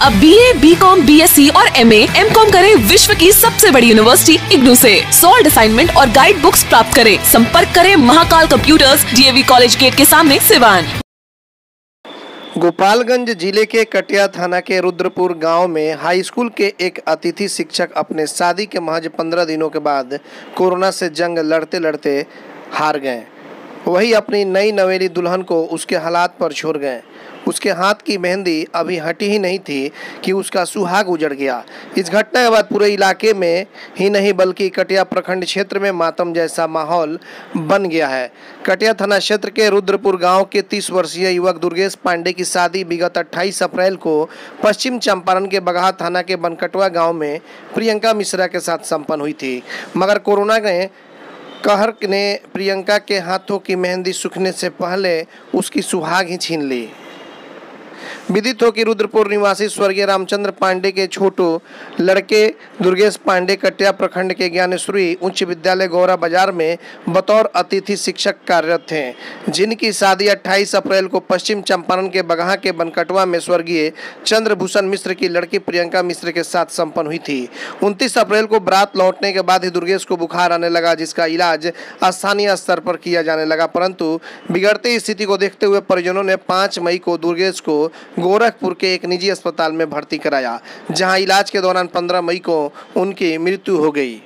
अब BA, BCom, BSc और MA, MCom करें विश्व की सबसे बड़ी यूनिवर्सिटी इग्नू से। सॉल्ड असाइनमेंट और गाइड बुक्स प्राप्त करें। संपर्क करें Mahakal computers, DAV college gate के सामने, सिवान। गोपालगंज जिले के कटिया थाना के रुद्रपुर गांव में हाई स्कूल के एक अतिथि शिक्षक अपने शादी के महज 15 दिनों के बाद कोरोना से जंग लड़ते लड़ते हार गए। वही अपनी नई नवेली दुल्हन को उसके हालात पर छोड़ गए। उसके हाथ की मेहंदी अभी हटी ही नहीं थी कि उसका सुहाग उजड़ गया। इस घटना के बाद पूरे इलाके में ही नहीं बल्कि कटिया प्रखंड क्षेत्र में मातम जैसा माहौल बन गया है। कटिया थाना क्षेत्र के रुद्रपुर गांव के 30 वर्षीय युवक दुर्गेश पांडे की शादी विगत 28 अप्रैल को पश्चिम चंपारण के बगहा थाना के बनकटवा गाँव में प्रियंका मिश्रा के साथ संपन्न हुई थी, मगर कोरोना के कहर ने प्रियंका के हाथों की मेहंदी सूखने से पहले उसकी सुहाग ही छीन ली। विदित हो कि रुद्रपुर निवासी स्वर्गीय रामचंद्र पांडे के छोटू लड़के दुर्गेश पांडे कटिया प्रखंड के ज्ञानेश्वरी उच्च विद्यालय गौरा बाजार में बतौर अतिथि शिक्षक कार्यरत थे, जिनकी शादी 28 अप्रैल को पश्चिम चंपारण के बगहा के बनकटवा में स्वर्गीय चंद्रभूषण मिश्र की लड़की प्रियंका मिश्र के साथ संपन्न हुई थी। 29 अप्रैल को बारात लौटने के बाद ही दुर्गेश को बुखार आने लगा, जिसका इलाज स्थानीय स्तर पर किया जाने लगा, परंतु बिगड़ती स्थिति को देखते हुए परिजनों ने 5 मई को दुर्गेश को गोरखपुर के एक निजी अस्पताल में भर्ती कराया, जहां इलाज के दौरान 15 मई को उनकी मृत्यु हो गई।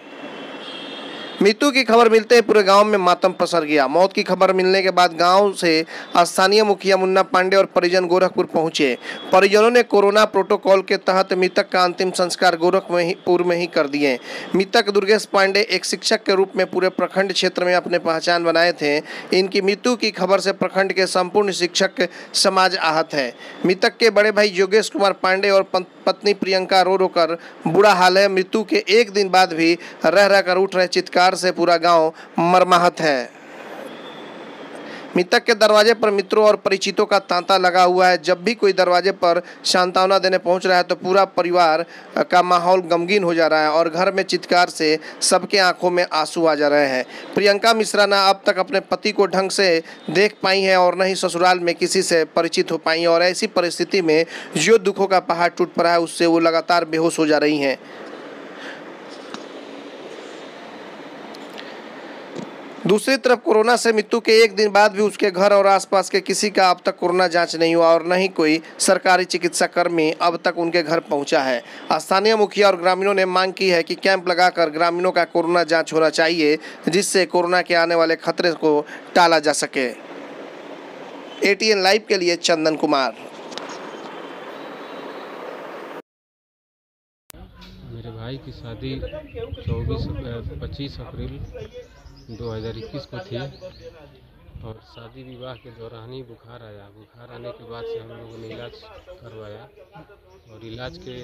मृत्यु की खबर मिलते ही पूरे गांव में मातम पसर गया। मौत की खबर मिलने के बाद गांव से स्थानीय मुखिया मुन्ना पांडे और परिजन गोरखपुर पहुंचे। परिजनों ने कोरोना प्रोटोकॉल के तहत मृतक का अंतिम संस्कार गोरखपुर में ही कर दिए। मृतक दुर्गेश पांडे एक शिक्षक के रूप में पूरे प्रखंड क्षेत्र में अपने पहचान बनाए थे। इनकी मृत्यु की खबर से प्रखंड के संपूर्ण शिक्षक समाज आहत है। मृतक के बड़े भाई योगेश कुमार पांडे और पत्नी प्रियंका रो रो कर बुरा हाल है। मृत्यु के एक दिन बाद भी रह रह कर उठ रहे चित्कार से पूरा गांव मर्माहत है। मृतक के दरवाजे पर मित्रों और परिचितों का तांता लगा हुआ है। जब भी कोई दरवाजे पर सांत्वना देने पहुंच रहा है तो पूरा परिवार का माहौल गमगीन हो जा रहा है और घर में चित्कार से सबके आंखों में आंसू आ जा रहे हैं। प्रियंका मिश्रा ना अब तक अपने पति को ढंग से देख पाई हैं और न ही ससुराल में किसी से परिचित हो पाई हैं, और ऐसी परिस्थिति में जो दुखों का पहाड़ टूट पड़ा है उससे वो लगातार बेहोश हो जा रही हैं। दूसरी तरफ कोरोना से मृत्यु के एक दिन बाद भी उसके घर और आसपास के किसी का अब तक कोरोना जांच नहीं हुआ और न ही कोई सरकारी चिकित्सा कर्मी अब तक उनके घर पहुंचा है। स्थानीय मुखिया और ग्रामीणों ने मांग की है कि कैंप लगाकर ग्रामीणों का कोरोना जांच होना चाहिए, जिससे कोरोना के आने वाले खतरे को टाला जा सके। ATN लाइव के लिए चंदन कुमार। मेरे भाई की शादी 25 अप्रैल 2021 को थी और शादी विवाह के दौरान ही बुखार आया। बुखार आने के बाद से हम लोगों ने इलाज करवाया और इलाज के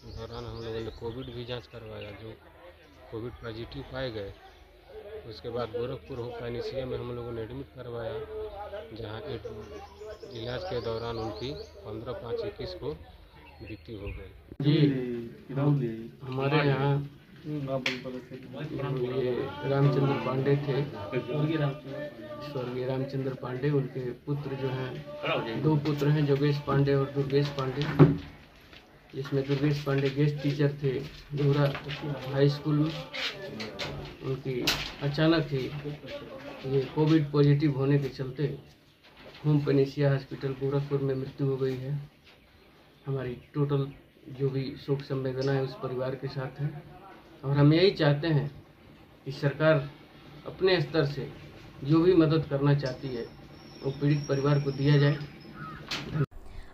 दौरान हम लोगों ने कोविड भी जांच करवाया, जो कोविड पॉजिटिव पाए गए। उसके बाद गोरखपुर होपैनिसिया में हम लोगों ने एडमिट करवाया, जहां इलाज के दौरान उनकी 15/5/21 को मृत्यु हो गई। जी, हमारे यहाँ ये रामचंद्र पांडे थे, स्वर्गीय रामचंद्र पांडे। उनके पुत्र जो हैं, 2 पुत्र हैं, योगेश पांडे और दुर्गेश पांडे, जिसमें दुर्गेश पांडे गेस्ट टीचर थे दोहरा हाई स्कूल में। उनकी अचानक ही ये कोविड पॉजिटिव होने के चलते होपैनिसिया हॉस्पिटल गोरखपुर में मृत्यु हो गई है। हमारी टोटल जो भी शोक संवेदना है उस परिवार के साथ है, और हम यही चाहते हैं कि सरकार अपने स्तर से जो भी मदद करना चाहती है वो पीड़ित परिवार को दिया जाए।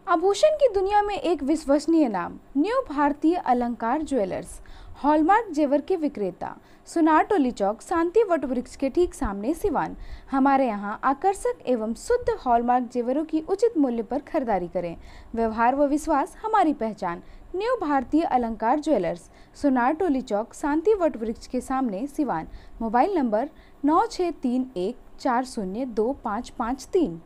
आभूषण की दुनिया में एक विश्वसनीय नाम, न्यू भारतीय अलंकार ज्वेलर्स, हॉलमार्क जेवर के विक्रेता, सुनार टोली चौक, शांति वट वृक्ष के ठीक सामने, सिवान। हमारे यहाँ आकर्षक एवं शुद्ध हॉलमार्क जेवरों की उचित मूल्य पर खरीदारी करें। व्यवहार व विश्वास हमारी पहचान। न्यू भारतीय अलंकार ज्वेलर्स, सुनार टोली चौक, शांति वट वृक्ष के सामने, सिवान। Mobile number 9631402553।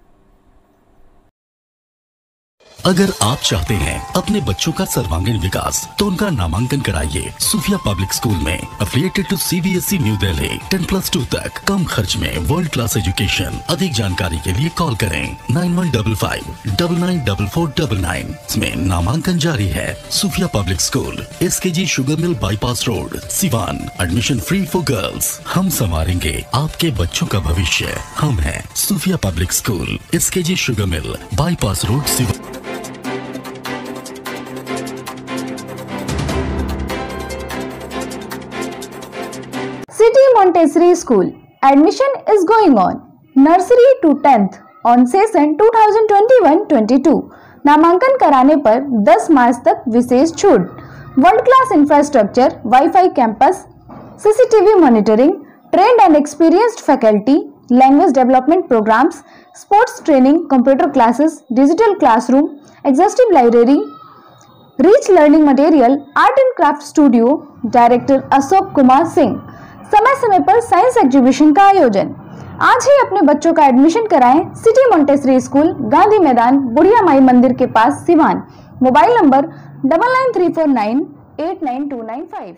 अगर आप चाहते हैं अपने बच्चों का सर्वांगीण विकास तो उनका नामांकन कराइए सूफिया पब्लिक स्कूल में, affiliated to CBSE new Delhi. 10+2 तक कम खर्च में वर्ल्ड क्लास एजुकेशन। अधिक जानकारी के लिए कॉल करें 9155994499। इसमें नामांकन जारी है। Sufiya public school, SKG sugar mill bypass road, Siwan. Admission free for girls. हम संवारेंगे आपके बच्चों का भविष्य। हम हैं Sufiya public school, SKG sugar mill bypass road, Siwan. City Montessori School admission is going on. Nursery to 10th on session 2021-22. नामांकन कराने पर 10 मार्च तक विशेष छूट। World class infrastructure, wifi campus, CCTV monitoring, trained and experienced faculty, language development programs, sports training, computer classes, digital classroom, exhaustive library, rich learning material, art and craft studio. Director Ashok Kumar Singh. समय समय पर science exhibition का आयोजन। आज ही अपने बच्चों का admission कराएं सिटी मोंटेसरी स्कूल, गांधी मैदान, बुढ़िया माई मंदिर के पास, सिवान। Mobile number 9934989295।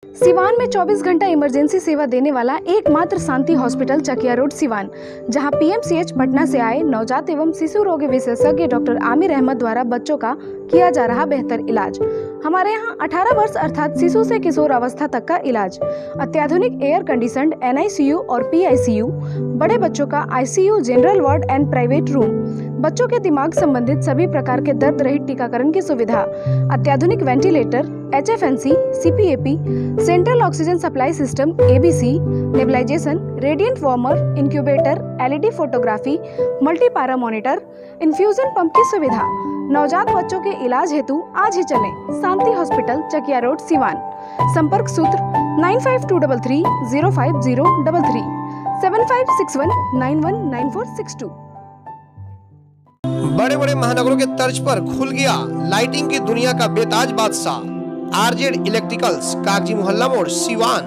सिवान में 24 घंटा इमरजेंसी सेवा देने वाला एकमात्र शांति हॉस्पिटल, चकिया रोड, सिवान, जहां PMCH पटना से आए नवजात एवं शिशु रोग विशेषज्ञ डॉक्टर आमिर अहमद द्वारा बच्चों का किया जा रहा बेहतर इलाज। हमारे यहाँ 18 वर्ष अर्थात शिशु से किशोर अवस्था तक का इलाज, अत्याधुनिक एयर कंडीशनड NICU और PICU, बड़े बच्चों का ICU, general ward and private room, बच्चों के दिमाग संबंधित सभी प्रकार के दर्द रहित टीकाकरण की सुविधा, अत्याधुनिक ventilator, HFNC, CPAP, central oxygen supply system ABC, nebulisation, radiant warmer, incubator, LED photography, multipara monitor, infusion pump की सुविधा। नवजात बच्चों के इलाज हेतु आज ही चलें शांति हॉस्पिटल, चकिया रोड, सिवान। संपर्क सूत्र 9523305033, 7561919462। बड़े बड़े महानगरों के तर्ज पर खुल गया लाइटिंग की दुनिया का बेताज बादशाह RZ इलेक्ट्रिकल्स, कागजी मोहल्ला मोड़, सिवान।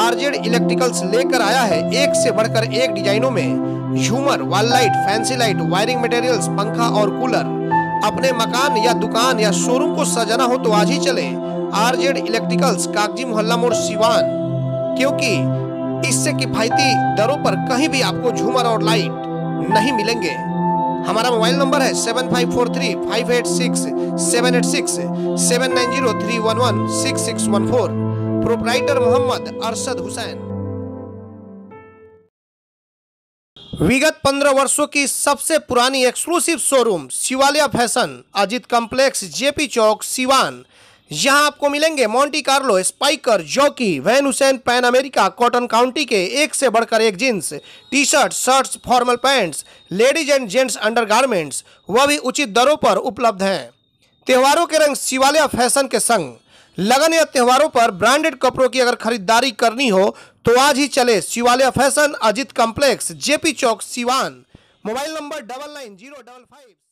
RZ इलेक्ट्रिकल्स लेकर आया है एक से बढ़कर एक डिजाइनों में झूमर, wall light, fancy light, wiring materials, पंखा और कूलर। अपने मकान या दुकान या शोरूम को सजाना हो तो आज ही चले RZ इलेक्ट्रिकल्स, कागजी मोहल्ला मोड़, सिवान, क्योंकि इससे किफायती दरों पर कहीं भी आपको झूमर और लाइट नहीं मिलेंगे। हमारा मोबाइल नंबर है 7543586786, 7903116614। प्रोप्राइटर मोहम्मद अरशद हुसैन। विगत 15 वर्षों की सबसे पुरानी exclusive showroom Shivaliya fashion, Ajit complex, JP Chowk, Siwan. यहाँ आपको मिलेंगे Monte Carlo, Spykar, Jockey, Van Heusen, Pan America, Cotton County के एक से बढ़कर एक jeans, T shirt, shirts, formal pants, ladies and gents undergarments, वह भी उचित दरों पर उपलब्ध हैं। त्योहारों के रंग शिवालिया फैशन के संग। लगन या त्योहारों पर ब्रांडेड कपड़ों की अगर खरीदारी करनी हो तो आज ही चले Shivaliya fashion, Ajit complex, JP Chowk, Siwan. Mobile number 990555